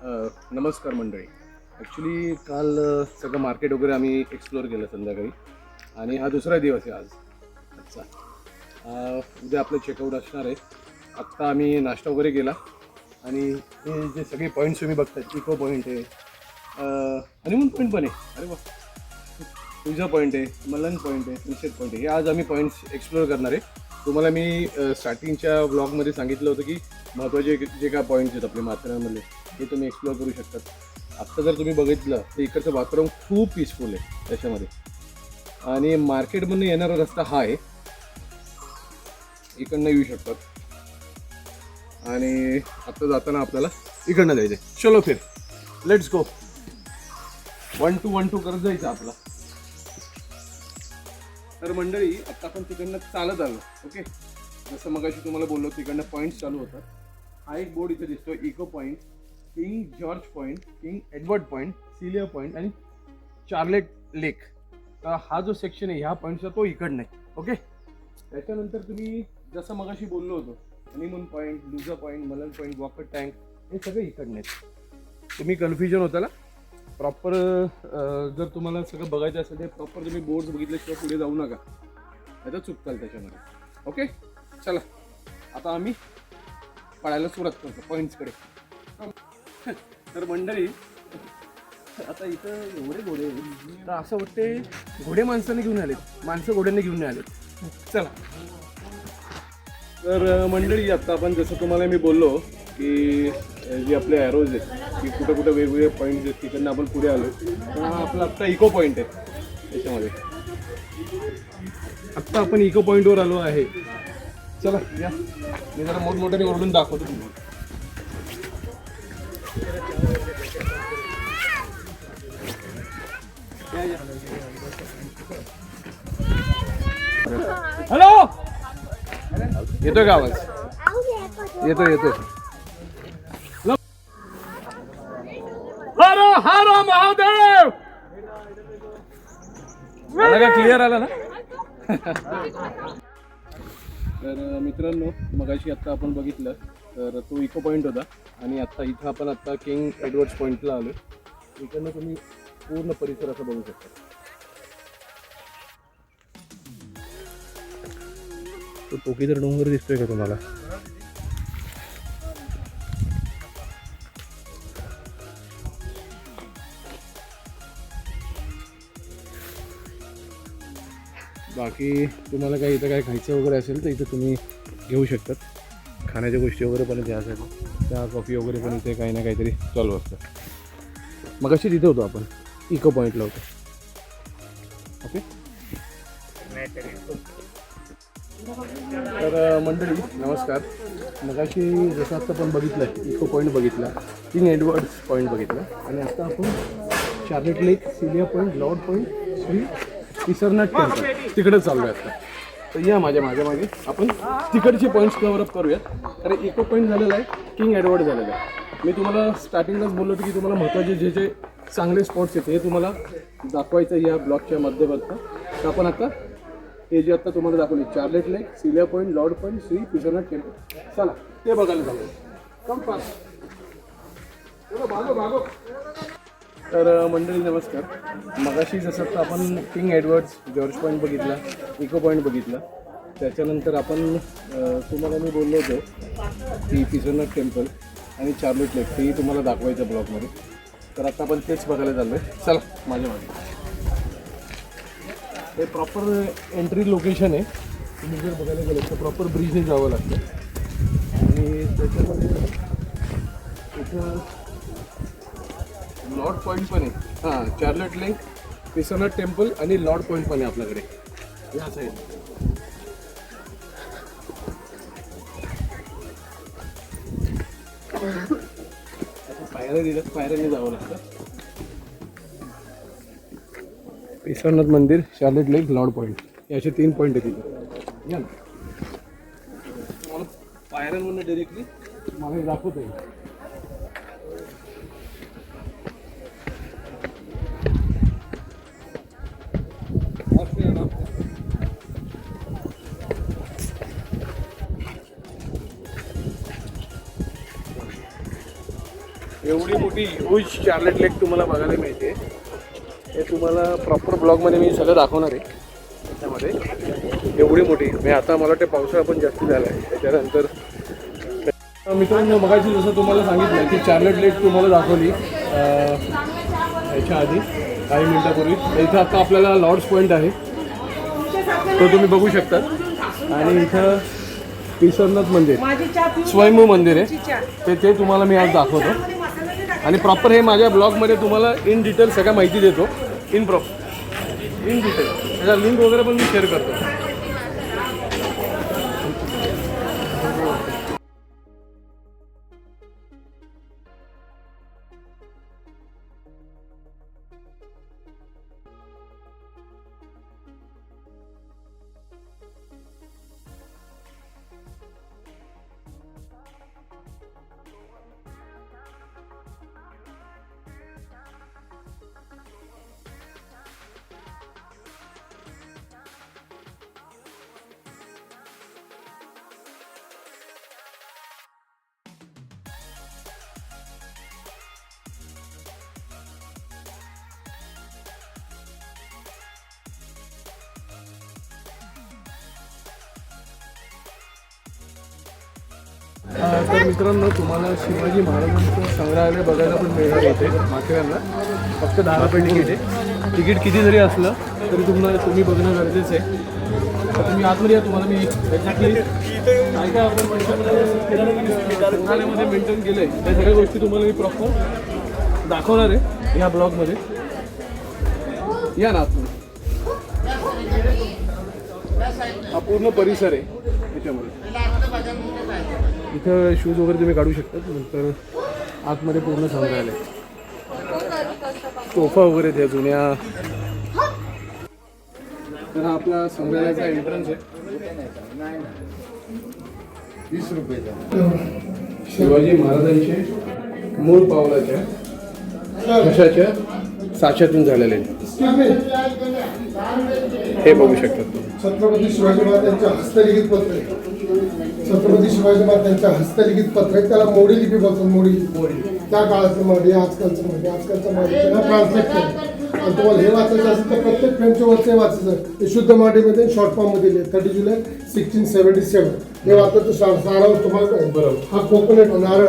नमस्कार मंडळी. ॲक्च्युली काल सगळं मार्केट वगैरे आम्ही एक्सप्लोअर केलं संध्याकाळी आणि हा दुसरा दिवस आहे आज आजचा. उद्या आपलं चेकआउट असणार आहे. आत्ता आम्ही नाश्ता वगैरे केला आणि हे जे सगळे पॉईंट्स तुम्ही बघताय, इको पॉईंट आहे, हनीमून पॉईंट पण आहे, अरे वा, तुझा पॉईंट आहे, मलन पॉईंट आहे, सनसेट पॉईंट आहे. हे आज आम्ही पॉईंट्स एक्सप्लोअर करणार आहे. तुम्हाला मी स्टार्टिंगच्या ब्लॉगमध्ये सांगितलं होतं की महत्त्वाचे जे काय पॉईंट्स आहेत आपले माथेरानमधले ते तुम्ही एक्सप्लोअर करू शकतात. आत्ता जर तुम्ही बघितलं तर इकडचं वातावरण खूप पीसफुल आहे त्याच्यामध्ये. आणि मार्केटमधून येणारा रस्ता हा आहे, इकडनं येऊ शकतात आणि आत्ता जाताना आपल्याला इकडनं जायचं आहे. चलो फिर लेट्स गो. 1 2 1 2 करत जायचं आपला. तर मंडळी आत्ता आपण तिकडनं चालत आलो. ओके, जसं मगाशी तुम्हाला बोललो तिकडनं पॉईंट्स चालू होतात. हा एक बोर्ड इथे दिसतो, echo point, King George point, King Edward point, Celia point आणि चार्लेट लेक. तर हा जो सेक्शन आहे ह्या पॉईंटचा तो इकडनं आहे. ओके, त्याच्यानंतर तुम्ही जसं मगाशी बोललो होतो honeymoon point, Louisa point, Malang point, walker tank हे सगळे इकडनं आहेत. तुम्ही कन्फ्युजन होतं ना प्रॉपर. जर तुम्हाला सगळं बघायचं असेल तर प्रॉपर तुम्ही बोर्ड्स बघितल्याशिवाय पुढे जाऊ नका, आता चुकताल त्याच्यामध्ये. ओके, चला आता आम्ही पळायला सुरुवात करतो पॉईंट्सकडे. तर मंडळी आता इथं एवढे घोडे तर असं वाटते घोडे माणसाने घेऊन आलेत, माणसं घोड्यांनी घेऊन नाही आलेत. चला तर मंडळी आता आपण जसं तुम्हाला मी बोललो की जे आपले ॲरोज आहेत की कुठं कुठं वेगवेगळे पॉईंट्स आहेत तिकडनं आपण पुढे आलो. तर हा आपला आत्ता इको पॉईंट आहे त्याच्यामध्ये. आत्ता आपण इको पॉईंटवर आलो आहे. चला या, मी जरा मोठमोठ्याने ओरडून दाखवतो तुम्हाला. हॅलो, येतोय का आवाज? येतोय. हर हर महादेव. आला का? क्लिअर आला ना? तर मित्रांनो मगाशी आत्ता आपण बघितलं तर तो इको पॉईंट होता आणि आत्ता इथं आपण आत्ता किंग एडवर्ड्स पॉईंटला आलो. इकडनं तुम्ही पूर्ण परिसर असं बघू शकता. तो टोकीचा डोंगर दिसतोय का तुम्हाला? बाकी तुम्हाला काही इथं काय खायचं वगैरे असेल तर इथं तुम्ही घेऊ शकतात. खाण्याच्या गोष्टी वगैरे पण इथे असेल, चहा कॉफी वगैरे पण इथे काही ना काहीतरी चालू असतं. मग अशी तिथे होतो आपण, इको पॉईंटला होतो. ओके, तर मंडळी नमस्कार. मगाशी जसं आत्ता आपण बघितलं इको पॉईंट बघितला, किंग एडवर्ड्स पॉईंट बघितला आणि आता आपण Charlotte lake, Celia point, lord point, Shri Kedarnath temple तिकडे चाललो आहे आता. तर या माझ्या मागे आपण तिकडचे पॉईंट्स कव्हर अप करूयात. कारण इको पॉईंट झालेला आहे, किंग एडवर्ड झालेला आहे. मी तुम्हाला स्टार्टिंगलाच बोललो होतो की तुम्हाला महत्त्वाचे जे जे चांगले स्पॉट्स आहेत हे तुम्हाला दाखवायचं या ब्लॉगच्या माध्यमातून. तर आपण आता हे जे आत्ता तुम्हाला दाखवले Charlotte lake, Celia point, lord point, Shri Kedarnath temple, चला ते बघायला चालू. Come fast. भागो. तर मंडळी नमस्कार. मगाशी जसं तर आपण किंग एडवर्ड्स, जॉर्ज पॉईंट बघितला, इको पॉईंट बघितला. त्याच्यानंतर आपण तुम्हाला मी बोललो होतो की केदारनाथ टेम्पल आणि चार्लेट लेक तेही तुम्हाला दाखवायचं ब्लॉगमध्ये. तर आता आपण तेच बघायला चाललो आहे. चला माझ्या मागे. हे प्रॉपर एंट्री लोकेशन आहे. तुम्ही जर बघायला गेलं तर प्रॉपर ब्रिजने जावं लागतं आणि त्याच्यामध्ये इथं लॉर्ड पॉईंट पण आहे. हां, चार्लेट लेक, केदारनाथ टेम्पल आणि लॉर्ड पॉईंट पण आहे आपल्याकडे या साईड. आता पायऱ्या दिल्यात, पायऱ्याने जावं लागतं. केदारनाथ मंदिर, चार्लेट लेक, लॉर्ड पॉईंट हे असे 3 पॉईंट आहेत तिथे. या ना, तुम्हाला पायऱ्यांमधून डायरेक्टली मला दाखवत आहे. एवढी मोठी ह्यूज चार्लेट लेक तुम्हाला बघायला मिळते. हे तुम्हाला प्रॉपर ब्लॉगमध्ये मी सगळं दाखवणार आहे. त्याच्यामध्ये एवढी मोठी म्हणजे आता मला वाटतं पावसाळा पण जास्त झाला आहे. त्याच्यानंतर मित्रांनो मगाशी जसं तुम्हाला सांगितलं की चार्लेट लेक तुम्हाला दाखवली याच्या आधी काही मिनटापूर्वी. इथं आता आपल्याला लॉर्ड्स पॉईंट आहे तो तुम्ही बघू शकता. आणि इथं केसरनाथ मंदिर स्वयंभू मंदिर आहे ते तुम्हाला मी आज दाखवतो. आणि प्रॉपर हे माझ्या ब्लॉगमध्ये तुम्हाला इन डिटेल सगळ्या माहिती देतो. इन डिटेल त्याचा लिंक वगैरे पण मी शेअर करतो. तर मित्रांनो तुम्हाला शिवाजी महाराजांचं संग्रहालय बघायला पण मिळणार येते माथेरानला. फक्त 10 रुपये तिकीट आहे. तिकीट किती जरी असलं तरी तुम्ही बघणं गरजेचं आहे. तर तुम्ही आतमध्ये या. तुम्हाला मी एक्झॅक्टली काय काय आपण संग्रहालयामध्ये मेंटेन केलं आहे त्या सगळ्या गोष्टी तुम्हाला मी प्रॉपर दाखवणार आहे ह्या ब्लॉगमध्ये. या ना आतमध्ये. हा पूर्ण परिसर आहे याच्यामध्ये. इथं शूज वगैरे तुम्ही काढू शकता. नंतर आतमध्ये पूर्ण संग्रहालय सोफा वगैरे त्या जुन्या. तर हा आपला संग्रहालयाचा एंट्रन्स आहे. 20 रुपयाचा. शिवाजी महाराजांचे मूळ पावलाच्या कशाच्या साच्यातून झालेले हे बघू शकतात तुम्ही. छत्रपती शिवाजी महाराजांच्या हस्तलिखित पत्र आहे. छत्रपती शिवाजी महाराजांच्या हस्तलिखित पत्र आहे. त्याला मोडी लिपी बोलतात. मोडी त्या काळाचं मराठी आजकालचं मराठी. आजकालचं मराठी त्याला ट्रान्सलेट केलं. आणि तुम्हाला हे वाचायचं असेल तर प्रत्येक फ्रेमच्या वरचं वाचायचं. हे शुद्ध मराठीमध्ये शॉर्ट फॉर्ममध्ये लिहिले. 30 जुलै 1677 हे वाचायचं सारांश तुम्हाला बरोबर. हा कोकोनट नारळ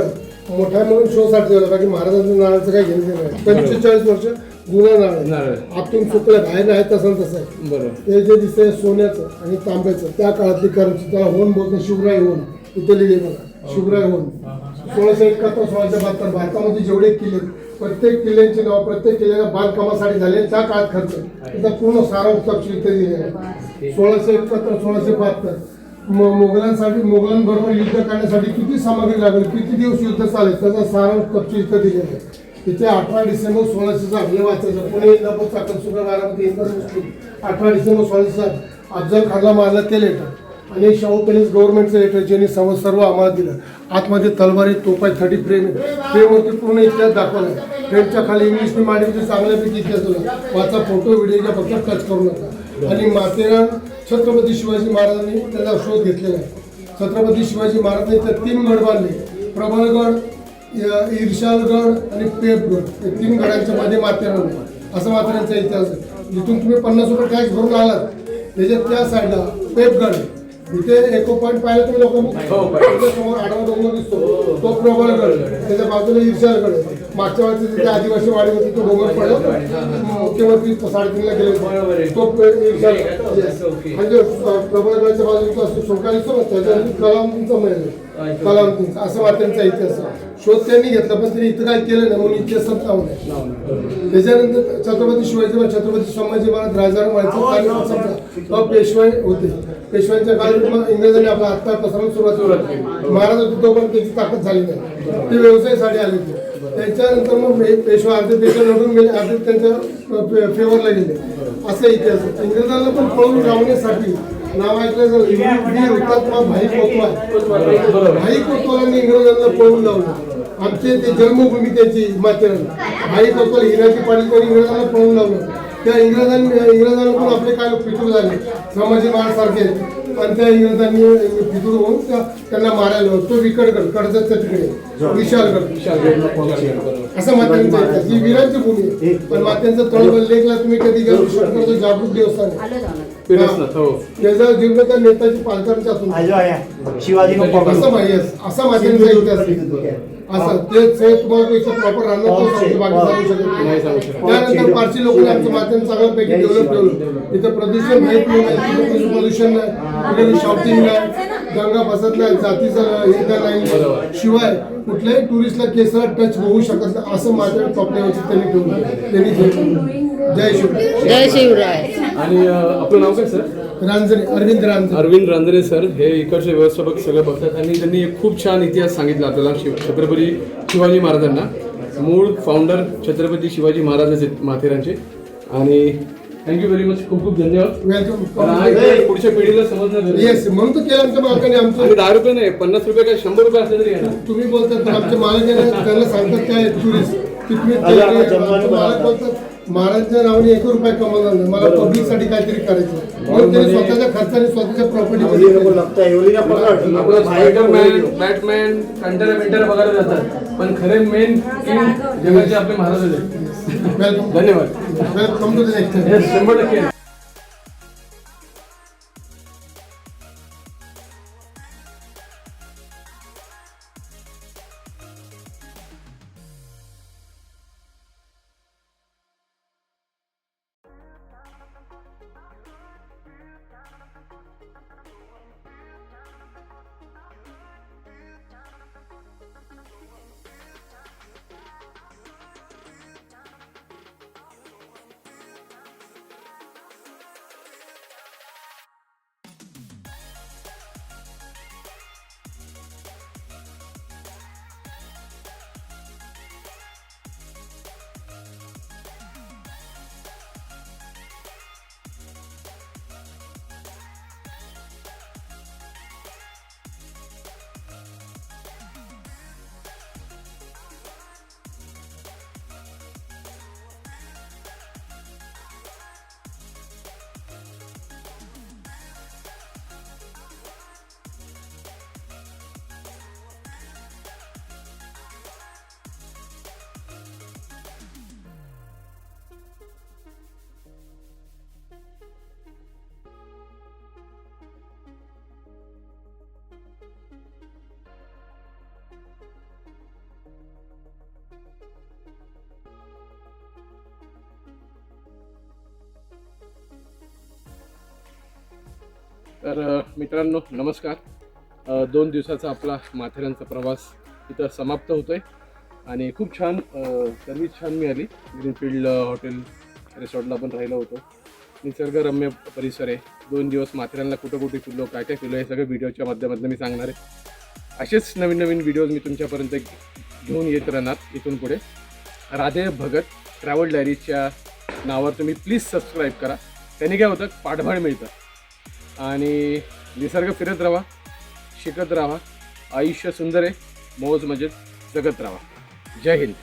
मोठ्या म्हणून शोसाठी झाला कारण महाराजांचं नारळाचं काही घेणं नाही. 45 वर्ष जुना नारळ आतून सुकलं बाहेर आहे तसं तसं आहे. बरोबर. हे जे दिसतंय सोन्याचं आणि तांब्याचं त्या काळातली करन्सी. त्याला होऊन बोलतो शिवराय होऊन. इथे लिहिले बघा शिवराय होऊन. 1671 1672 भारतामध्ये जेवढे किल्ले प्रत्येक किल्ल्यांचे नाव प्रत्येक किल्ल्याला बांधकामासाठी झाले त्या काळात खर्च त्याचा पूर्ण सारांश तपशील इथे दिलेला आहे. 1671 1672 मोगलांसाठी मोगलांबरोबर युद्ध करण्यासाठी किती सामग्री लागेल किती दिवस युद्ध चालेल त्याचा सारांश तपशील इथं दिलेला आहे. तिथे 18 डिसेंबर 1607 हे वाचायचं. पुणे इंदापूर चाकण शुक्रवारामध्ये इंदर मुस्लिम 18 डिसेंबर 1607 अफजल खानला मारलं ते लेटर. आणि शाहू पॅलेस गव्हर्नमेंटचं लेटर ज्यांनी सर्व आम्हाला दिलं. आतमध्ये तलवारी तोफा 30 फ्रेम आहे. फ्रेमवरती पूर्ण इतिहास दाखवला आहे. फ्रेमच्या खाली इंग्लिशने मांडीमध्ये चांगल्यापैकी इतिहास दिला. वाचा फोटो व्हिडिओच्या फक्त टच करू नका. आणि माथेरान छत्रपती शिवाजी महाराजांनी त्याचा शोध घेतलेला आहे. छत्रपती शिवाजी महाराजांनी त्या 3 गड बांधले. प्रबळगड ईर्षालगड आणि पेपगड हे 3 गडांच्या मध्ये माथेरान असं माथेरानचा इतिहास आहे. जिथून तुम्ही 50 रुपये टॅक्स भरून आलात त्याच्यात त्या साईडला पेपगड इथे एको पॉईंट पाहिलं तुम्ही लोकांनी समोर आडवा डोंगर दिसतो तो प्रबळगड. त्याच्या बाजूला ईर्षालगड आहे. मागच्या वेळेस तिथे आदिवासी वाडी होती तो डोंगर पडला मुख्यमंत्री 3.5ला गेले तो म्हणजे प्रबळगडाच्या बाजूला असतो सोडका दिसतो ना त्याच्यानंतर कलामचा मिळेल कलाम असं माथेरानचा इतिहास शोध त्यांनी घेतला पण त्यांनी इथं काय केलं नाही म्हणून इतिहास लावला. त्याच्यानंतर छत्रपती शिवाजी छत्रपती संभाजी महाराज राजाराम समजा पेशवाई होते. पेशव्यांच्या काळात इंग्रजांनी आपला हातपाय पसरवून सुरुवात केली. महाराज होते तोपर्यंत त्याची ताकद झाली नाही. ते व्यवसायासाठी आले होते. त्याच्यानंतर मग पेशवा अर्धे पेशवा लढून गेले अर्धे त्यांच्या फेवरला गेले असा इतिहास. इंग्रजांना पण पळून लावण्यासाठी नाव ऐकलं हुतात्मा भाई कोतवाल. भाई कोतवालांनी इंग्रजांना पळून लावलं. आमचे ते जन्मभूमी त्याची माथेरान. भाई कोतवाल हिराची पाडी करून इंग्रजांना पळून लावलं. त्या इंग्रजांना पण आपले काय फितूर झाले संभाजी महाराज सारखे आणि त्या इंग्रजांनी फितूर होऊन त्यांना मारायला तो विकडगड कर्जतच्या तिकडे विशालगड असं माथेरानचं इतिहास. ही वीरांची भूमी आहे. पण माथेरानचं तळवल लेकला तुम्ही कधी गेलो शंकरचं जागृत देवस्थान आहे. पिरसनाथ, हो. त्याचा दिवंगत नेताजी पालकरांच्या हातून शिवाजी असं माहिती असा माथेरानचा इतिहास आहे. असं तेच तुम्हाला पैसा प्रॉपर राहणार तो सांगतो, बाकी सांगू शकत नाही. त्यानंतर पारसी लोकांनी आमचं माध्यम चांगल्यापैकी डेव्हलप ठेवलं. इथं प्रदूषण नाही, इथं प्रदूषण नाही, इथे शॉपिंग नाही, दंगा फसत नाही, जातीचं हे काय नाही. शिवाय कुठल्याही टुरिस्टला केसला टच होऊ शकत नाही असं माझ्या टॉप लेवलचं त्यांनी ठेवलं. त्यांनी जय शिवराय. जय शिवराय. आणि आपलं नाव काय सर? रांजणे, अरविंद रांजणे. अरविंद रांजणे सर हे इकडचे व्यवस्थापक सगळं बघतात आणि त्यांनी एक खूप छान इतिहास सांगितला आपल्याला छत्रपती शिवाजी महाराजांना. मूळ फाउंडर छत्रपती शिवाजी महाराजच आहेत माथेरानचे. आणि थँक्यू व्हेरी मच, खूप खूप धन्यवाद. वेलकम. पुढच्या पिढीला समजणार येस, म्हणून तर केलं आमच्या मालकाने. आमचं आणि 10 रुपये नाही, 50 रुपये काय 100 रुपये असले तरी येणार. तुम्ही बोलतात पण आमचे मालक आहे ना, त्यांना सांगतात काय टुरिस्ट तिथले मालक बोलतात महाराजांच्या नावाने 1 रुपया कमवणार नाही, मला पब्लिक साठी काहीतरी करायचं. म्हणून त्यांनी स्वतःच्या खर्चाने स्वतःच्या प्रॉपर्टी आपलं स्पायडरमॅन, बॅटमॅन, कंटेनर मेंटेनर वगैरे जातात, पण खरे मेन किंग जगाचे आपले महाराज आहेत. वेलकम. धन्यवाद. Welcome to the next. 100%. तर मित्रांनो नमस्कार. 2 दिवसाचा आपला माथेरानचा प्रवास इथं समाप्त होतोय आणि खूप छान सर्विस छान मिळाली. ग्रीनफील्ड हॉटेल रिसॉर्टला पण राहिलो होतो. निसर्गरम्य परिसर आहे. 2 दिवस माथेरानला कुठं कुठे फिरलो, काय काय फिरलो हे सगळं व्हिडिओच्या माध्यमातून मी सांगणार आहे. असेच नवीन नवीन व्हिडिओज मी तुमच्यापर्यंत घेऊन येत राहणार इथून पुढे. राधे भगत ट्रॅव्हल डायरीच्या नावावर तुम्ही प्लीज सबस्क्राईब करा. त्यांनी काय होतं, पाठबळ मिळतं आणि निसर्ग फिरत राहा, शिकत राहा. आयुष्य सुंदर आहे, मौज मजेत जगत राहा. जय हिंद.